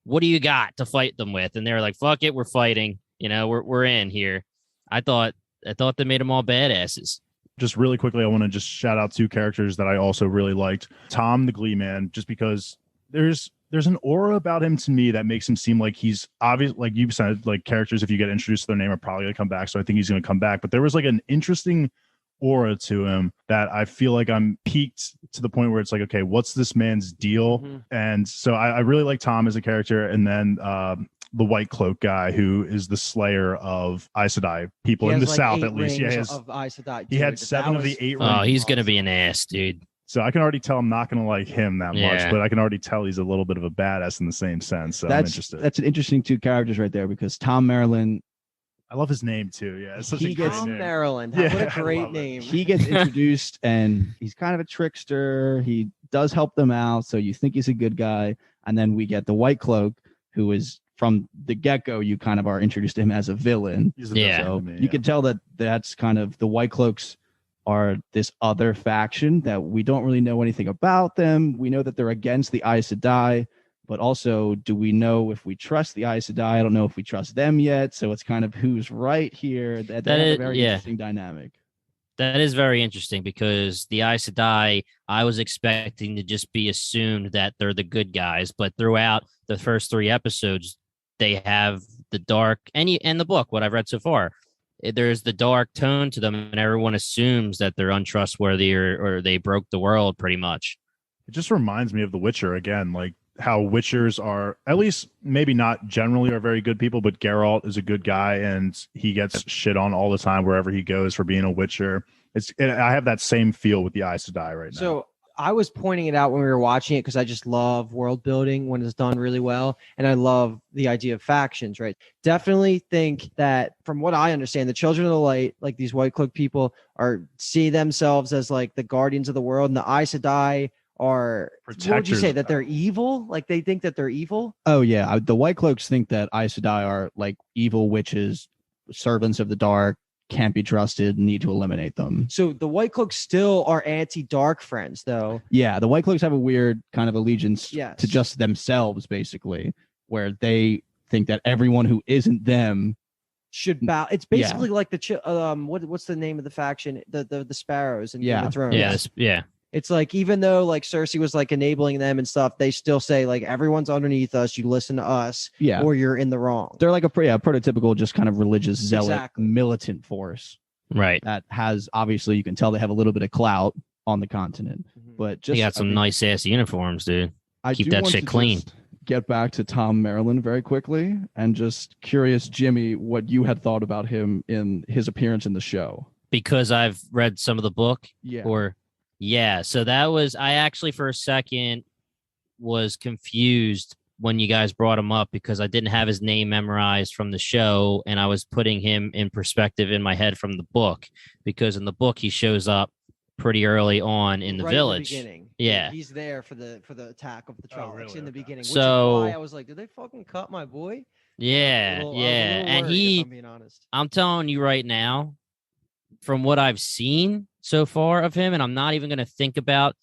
what do you got to fight them with? And they were like, fuck it, we're fighting. You know, we're in here. I thought they made them all badasses. Just really quickly, I want to just shout out 2 characters that I also really liked. Tom, the Glee Man, just because there's an aura about him to me that makes him seem like he's obvious. Like you said, like characters, if you get introduced to their name, are probably going to come back. So I think he's going to come back. But there was like an interesting aura to him that I feel like I'm peaked to the point where it's like, okay, what's this man's deal? Mm-hmm. And so I really like Tom as a character. And then the White Cloak guy, who is the slayer of Aes Sedai people in the South, at least. Yeah, of Aes Sedai. He had 7 of the 8 rings. Oh, he's going to be an ass, dude. So I can already tell I'm not going to like him that much, but I can already tell he's a little bit of a badass in the same sense. So I'm interested. That's an interesting 2 characters right there, because Tom Maryland, I love his name too. Yeah, it's such a great Tom name. Maryland. Yeah, what a great name. He gets introduced and he's kind of a trickster. He does help them out, so you think he's a good guy. And then we get the White Cloak, who is from the get-go, you kind of are introduced to him as a villain. So you can tell that that's kind of the White Cloaks are this other faction that we don't really know anything about them. We know that they're against the Aes Sedai, but also, do we know if we trust the Aes Sedai? I don't know if we trust them yet. So it's kind of who's right here. That is a very interesting dynamic. That is very interesting, because the Aes Sedai, I was expecting to just be assumed that they're the good guys, but throughout the first 3 episodes, they have the dark, and the book, what I've read so far, there's the dark tone to them, and everyone assumes that they're untrustworthy or they broke the world pretty much. It just reminds me of The Witcher again, like how Witchers are, at least maybe not generally are very good people, but Geralt is a good guy and he gets shit on all the time wherever he goes for being a Witcher. I have that same feel with the Aes Sedai right now. So I was pointing it out when we were watching it because I just love world building when it's done really well. And I love the idea of factions, right? Definitely think that, from what I understand, the Children of the Light, like these White Cloak people, see themselves as like the guardians of the world, and the Aes Sedai are protectors. What would you say, that they're evil? Like they think that they're evil? Oh yeah, the White Cloaks think that Aes Sedai are like evil witches, servants of the dark, can't be trusted, need to eliminate them. So the White Cloaks still are anti-dark friends, though. Yeah, the White Cloaks have a weird kind of allegiance to just themselves, basically, where they think that everyone who isn't them should bow. It's basically like the what's the name of the faction? The Sparrows in Game of Thrones. It's like, even though like Cersei was like enabling them and stuff, they still say like, everyone's underneath us, you listen to us, or you're in the wrong. They're like a prototypical, just kind of religious zealot, militant force, right? That has, obviously, you can tell they have a little bit of clout on the continent, but just they got some nice ass uniforms, dude. Keep that shit clean. Get back to Tom Maryland very quickly, and just curious, Jimmy, what you had thought about him in his appearance in the show, because I've read some of the book, so that was, I actually for a second was confused when you guys brought him up, because I didn't have his name memorized from the show, and I was putting him in perspective in my head from the book, because in the book he shows up pretty early on in the village. In the beginning. Yeah, he's there for the attack of the Trollocs in the beginning. So which is why I was like, did they fucking cut my boy? Yeah, and he, if I'm being honest. I'm telling you right now, from what I've seen so far of him, and I'm not even going to think about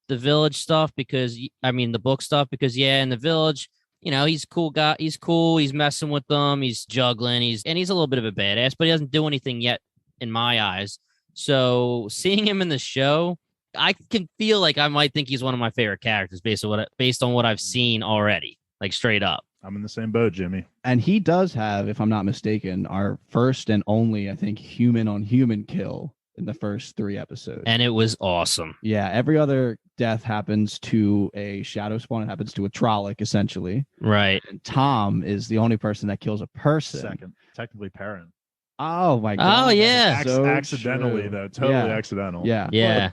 the village stuff, because the book stuff, because in the village, he's a cool guy. He's cool. He's messing with them. He's juggling. He's a little bit of a badass, but he doesn't do anything yet in my eyes. So seeing him in the show, I can feel like I might think he's one of my favorite characters based on what I've seen already, like straight up. I'm in the same boat, Jimmy. And he does have, if I'm not mistaken, our first and only, I think, human on human kill in the first 3 episodes. And it was awesome. Yeah, every other death happens to a shadow spawn. It happens to a Trolloc, essentially. Right. And Tom is the only person that kills a person. Second, technically Perrin. Oh my god! Oh yeah, accidentally true. Though, totally accidental. Yeah.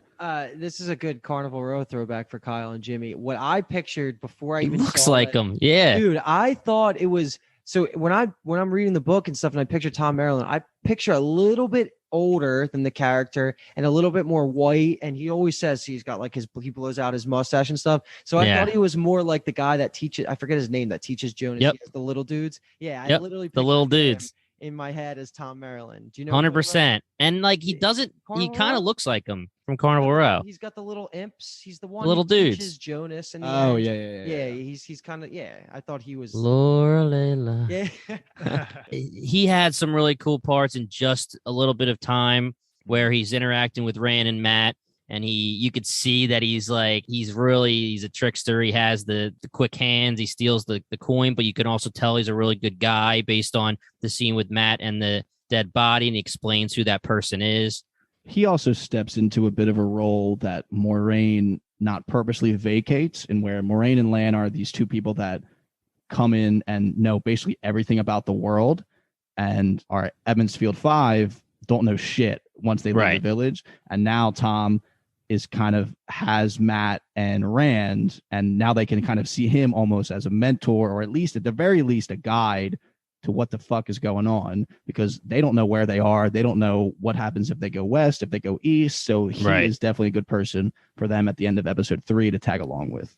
This is a good Carnival Row throwback for Kyle and Jimmy. What I pictured before I even looks saw like him. Yeah, dude. I thought it was so when I'm reading the book and stuff, and I picture Tom Maryland, I picture a little bit older than the character and a little bit more white. And he always says he's got like he blows out his mustache and stuff. So I thought he was more like the guy that teaches. I forget his name. That teaches Jonas. Yep. The little dudes. Yeah, I literally the little dudes. In my head as Tom Maryland. Do you know 100%. And like he doesn't, he kind of looks like him. from Carnival Row. He's got the little imps. He's the one. Little who dudes. teaches Jonas. And Yeah. He's kind of I thought he was. Laura Layla. Yeah. He had some really cool parts in just a little bit of time where he's interacting with Rand and Matt, and you could see that he's a trickster. He has the quick hands. He steals the coin, but you can also tell he's a really good guy based on the scene with Matt and the dead body, and he explains who that person is. He also steps into a bit of a role that Moiraine not purposely vacates, and where Moiraine and Lan are these two people that come in and know basically everything about the world, and our Evansfield 5 don't know shit once they leave the village. And now Tom is kind of has Matt and Rand, and now they can kind of see him almost as a mentor, or at least at the very least a guide to what the fuck is going on, because they don't know where they are. They don't know what happens if they go west, if they go east. So he is definitely a good person for them at the end of episode 3 to tag along with.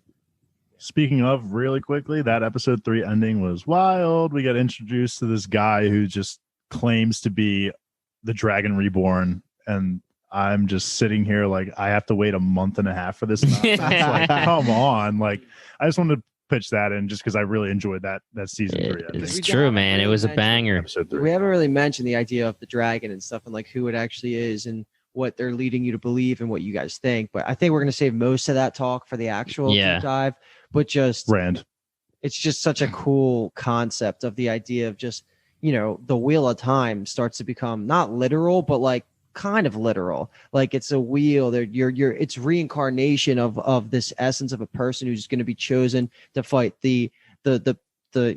Speaking of, really quickly, that episode 3 ending was wild. We got introduced to this guy who just claims to be the Dragon Reborn, and I'm just sitting here like I have to wait a month and a half for this. Like, come on. Like, I just wanted to pitch that in just because I really enjoyed that season 3. It's true, man. It was a banger. Episode 3. We haven't really mentioned the idea of the dragon and stuff, and like who it actually is and what they're leading you to believe and what you guys think. But I think we're going to save most of that talk for the actual deep dive. But just Rand, it's just such a cool concept of the idea of just, the wheel of time starts to become not literal, but like kind of literal. Like it's a wheel that it's reincarnation of this essence of a person who's going to be chosen to fight the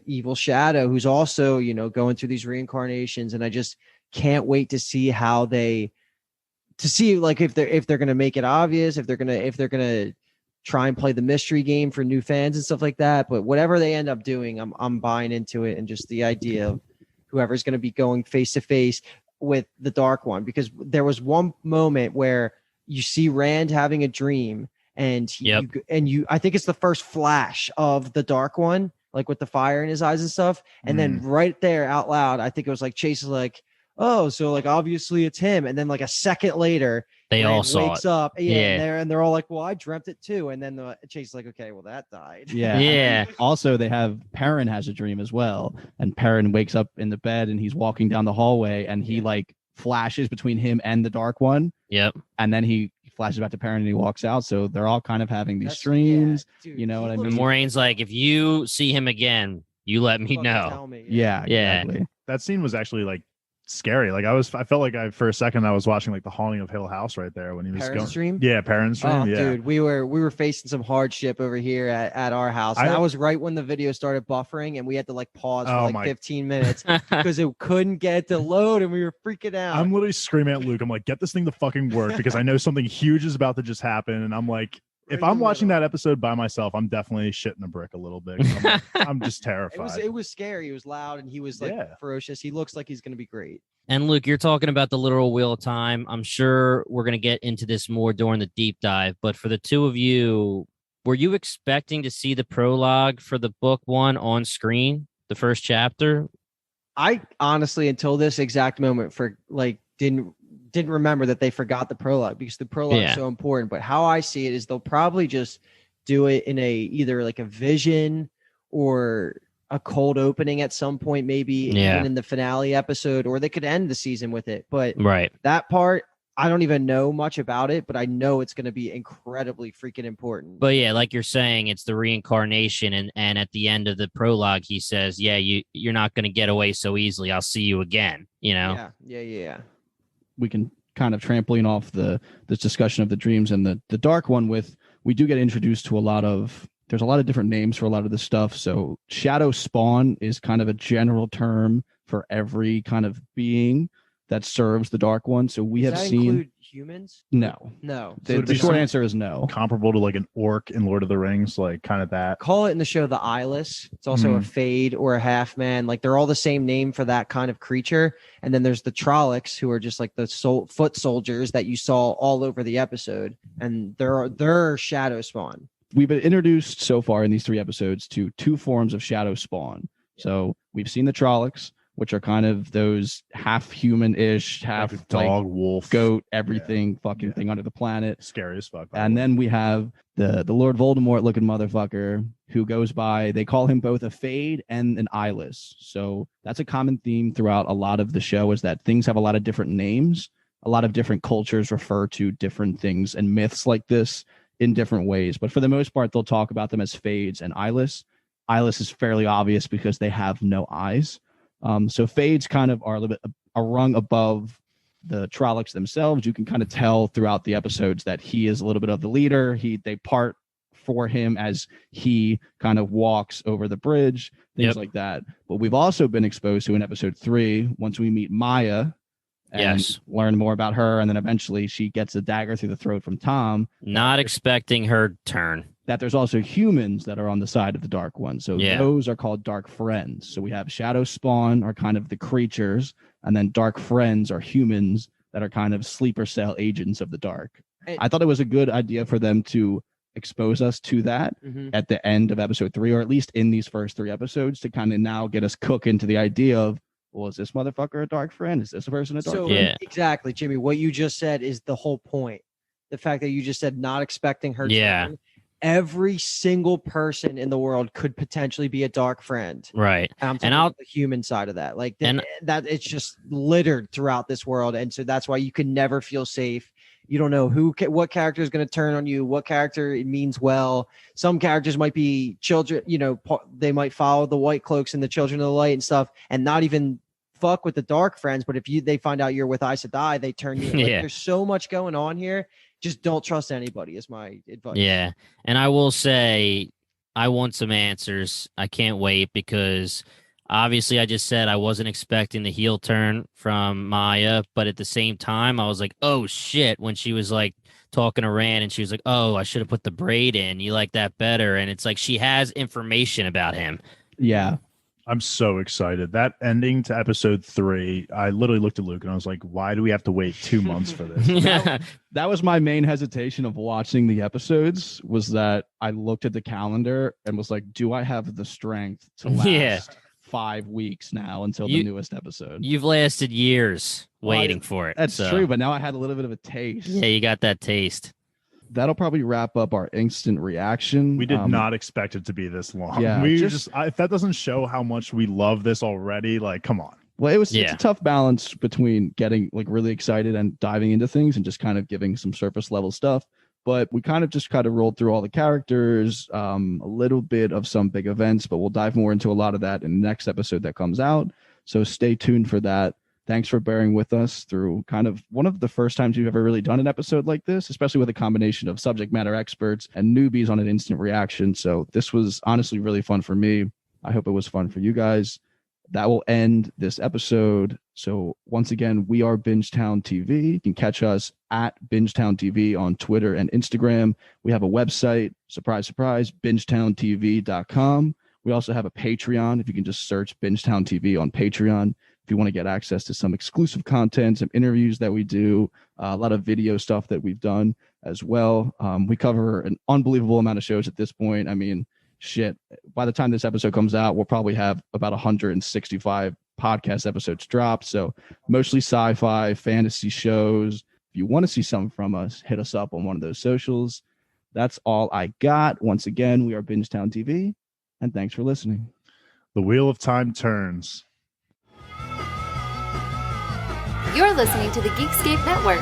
evil shadow, who's also, going through these reincarnations. And I just can't wait to see how to see like if they're going to make it obvious, if they're going to try and play the mystery game for new fans and stuff like that. But whatever they end up doing, I'm buying into it. And just the idea of whoever's going to be going face to face with the Dark One, because there was one moment where you see Rand having a dream, and I think it's the first flash of the Dark One, like with the fire in his eyes and stuff. And then right there out loud, I think it was like Chase is like, oh, so like obviously it's him. And then like a second later, they Rand all saw wakes it. up, and they're all like, well, I dreamt it too. And then Chase is like, okay, well that died. Yeah. Also, they have Perrin has a dream as well, and Perrin wakes up in the bed and he's walking down the hallway, and he like flashes between him and the Dark One. Yep. And then he flashes back to Perrin and he walks out. So they're all kind of having these dreams. Dude, you know what I mean? And Moraine's like, if you see him again, you let me know. Tell me. Yeah, exactly. that scene was actually like scary. Like I felt like for a second I was watching like the Haunting of Hill House right there when he was Parents' Dream? Yeah, Parents' Dream. Oh, yeah, dude, we were facing some hardship over here at our house. That was right when the video started buffering, and we had to like pause for like 15 minutes because it couldn't get to load, and we were freaking out. I'm literally screaming at Luke. I'm like, get this thing to fucking work, because I know something huge is about to just happen, and I'm like, if I'm watching that episode by myself, I'm definitely shitting a brick a little bit. I'm just terrified. It was scary. It was loud, and he was like ferocious. He looks like he's going to be great. And Luke, you're talking about the literal wheel of time. I'm sure we're going to get into this more during the deep dive. But for the two of you, were you expecting to see the prologue for the book 1 on screen, the first chapter? I honestly, until this exact moment, didn't remember that they forgot the prologue, because the prologue is so important. But how I see it is they'll probably just do it in either like a vision or a cold opening at some point, maybe even in the finale episode, or they could end the season with it. But that part, I don't even know much about it, but I know it's going to be incredibly freaking important. But yeah, like you're saying, it's the reincarnation, and at the end of the prologue, he says, you're not going to get away so easily. I'll see you again, Yeah. We can kind of trampoline off this discussion of the dreams and the Dark One we do get introduced to there's a lot of different names for a lot of this stuff. So shadow spawn is kind of a general term for every kind of being that serves the Dark One. So we have seen include humans. No. The short answer is no. Comparable to like an orc in Lord of the Rings, like kind of that. Call it in the show the Eyeless. It's also a Fade or a Half Man. Like they're all the same name for that kind of creature. And then there's the Trollocs, who are just like the foot soldiers that you saw all over the episode, and they're shadow spawn. We've been introduced so far in these 3 episodes to 2 forms of shadow spawn. So we've seen the Trollocs, which are kind of those half human-ish, half like dog, wolf, goat, everything, fucking thing under the planet. Scary as fuck. And then we have the Lord Voldemort looking motherfucker who goes by, they call him both a Fade and an Eyeless. So that's a common theme throughout a lot of the show, is that things have a lot of different names. A lot of different cultures refer to different things and myths like this in different ways. But for the most part, they'll talk about them as Fades and Eyeless. Eyeless is fairly obvious because they have no eyes. So Fades kind of are a little bit a rung above the Trollocs themselves. You can kind of tell throughout the episodes that he is a little bit of the leader. They part for him as he kind of walks over the bridge, things like that. But we've also been exposed to in episode 3, once we meet Maya and learn more about her, and then eventually she gets a dagger through the throat from Tom. Not expecting her turn. That there's also humans that are on the side of the Dark One. So those are called Dark Friends. So we have Shadow Spawn are kind of the creatures, and then Dark Friends are humans that are kind of sleeper cell agents of the dark. I thought it was a good idea for them to expose us to that at the end of episode 3, or at least in these first 3 episodes, to kind of now get us cooking to the idea of, well, is this motherfucker a dark friend? Is this a person a dark friend? Yeah, exactly, Jimmy. What you just said is the whole point. The fact that you just said not expecting her turn. Every single person in the world could potentially be a dark friend. Right. And I'm talking about the human side of that. Like that it's just littered throughout this world. And so that's why you can never feel safe. You don't know what character is going to turn on you, what character it means well. Some characters might be children, they might follow the White Cloaks and the Children of the Light and stuff and not even fuck with the dark friends. But if they find out you're with Aes Sedai, they turn you. There's so much going on here. Just don't trust anybody is my advice. Yeah. And I will say, I want some answers. I can't wait, because obviously I just said I wasn't expecting the heel turn from Maya, but at the same time, I was like, oh shit, when she was like talking to Rand and she was like, oh, I should have put the braid in. You like that better. And it's like, she has information about him. Yeah. I'm so excited. That ending to episode 3, I literally looked at Luke and I was like, why do we have to wait 2 months for this? That was my main hesitation of watching the episodes, was that I looked at the calendar and was like, do I have the strength to last 5 weeks now until the newest episode? You've lasted years waiting for it. That's true, but now I had a little bit of a taste. Yeah, you got that taste. That'll probably wrap up our instant reaction. We did not expect it to be this long. Yeah, if that doesn't show how much we love this already, like, come on. Well, it's a tough balance between getting like really excited and diving into things and just kind of giving some surface level stuff. But we kind of rolled through all the characters, a little bit of some big events, but we'll dive more into a lot of that in the next episode that comes out. So stay tuned for that. Thanks for bearing with us through kind of one of the first times we've ever really done an episode like this, especially with a combination of subject matter experts and newbies on an instant reaction. So this was honestly really fun for me. I hope it was fun for you guys. That will end this episode. So once again, we are BingetownTV. You can catch us at BingetownTV on Twitter and Instagram. We have a website, surprise, surprise, BingetownTV.com. We also have a Patreon. If you can just search BingetownTV on Patreon. If you want to get access to some exclusive content, some interviews that we do, a lot of video stuff that we've done as well. We cover an unbelievable amount of shows at this point. I mean, shit, by the time this episode comes out, we'll probably have about 165 podcast episodes dropped. So mostly sci-fi, fantasy shows. If you want to see something from us, hit us up on one of those socials. That's all I got. Once again, we are Bingetown TV, and thanks for listening. The wheel of time turns. You're listening to the Geekscape Network.